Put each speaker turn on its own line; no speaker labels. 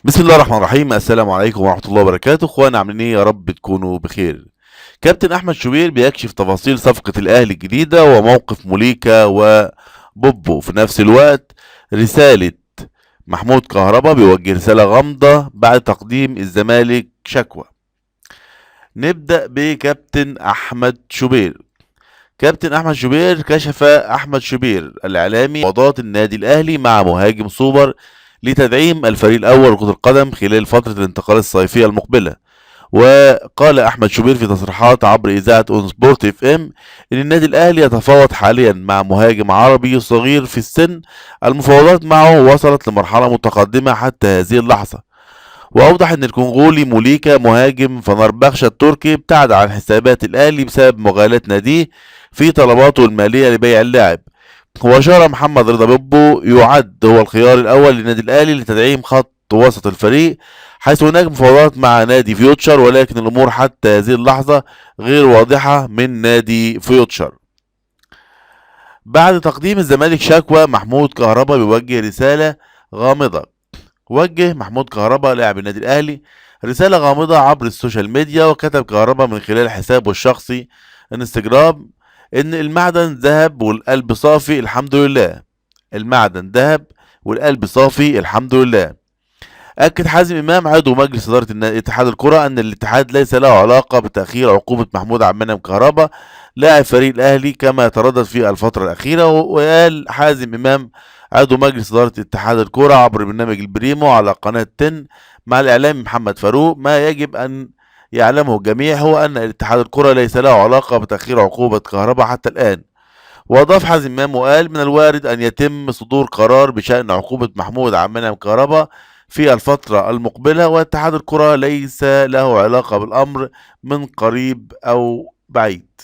بسم الله الرحمن الرحيم. السلام عليكم ورحمة الله وبركاته. اخوانا عاملين ايه؟ يا رب تكونوا بخير. كابتن احمد شوبير بيكشف تفاصيل صفقة الاهلي الجديدة وموقف موليكا وبوبو. في نفس الوقت رسالة محمود كهربا بيوجه رسالة غامضة بعد تقديم الزمالك شكوى. نبدأ بكابتن احمد شوبير. كابتن احمد شوبير كشف احمد شوبير الاعلامي مفاوضات النادي الاهلي مع مهاجم سوبر لتدعيم الفريق الاول لكرة القدم خلال فترة الانتقال الصيفية المقبلة. وقال احمد شوبير في تصريحات عبر اذاعة اون سبورت اف ام ان النادي الاهلي يتفاوض حاليا مع مهاجم عربي صغير في السن. المفاوضات معه وصلت لمرحلة متقدمة حتى هذه اللحظة. واوضح ان الكونغولي موليكا مهاجم فنربخشة التركي ابتعد عن حسابات الاهلي بسبب مغالاة ناديه في طلباته المالية لبيع اللاعب. وأشار محمد رضا بيبو يعد هو الخيار الأول للنادي الأهلي لتدعيم خط وسط الفريق، حيث هناك مفاوضات مع نادي فيوتشر، ولكن الأمور حتى هذه اللحظة غير واضحة من نادي فيوتشر. بعد تقديم الزمالك شكوى، محمود كهربا بيوجه رسالة غامضة. وجه محمود كهربا لاعب النادي الأهلي رسالة غامضة عبر السوشيال ميديا، وكتب كهربا من خلال حسابه الشخصي انستجرام ان المعدن ذهب والقلب صافي الحمد لله. المعدن ذهب والقلب صافي الحمد لله. أكد حازم إمام عضو مجلس إدارة اتحاد الكرة أن الاتحاد ليس له علاقة بتأخير عقوبة محمود عبد المنعم كهربا لاعب فريق الأهلي كما تردد في الفترة الأخيرة. وقال حازم إمام عضو مجلس إدارة اتحاد الكرة عبر برنامج البريمو على قناة 10 مع الإعلامي محمد فاروق: ما يجب أن يعلمه الجميع هو أن اتحاد الكرة ليس له علاقة بتأخير عقوبة كهربا حتى الآن. وأضاف حازم إمام وقال: من الوارد أن يتم صدور قرار بشأن عقوبة محمود عبد المنعم كهربا في الفترة المقبلة، واتحاد الكرة ليس له علاقة بالأمر من قريب أو بعيد.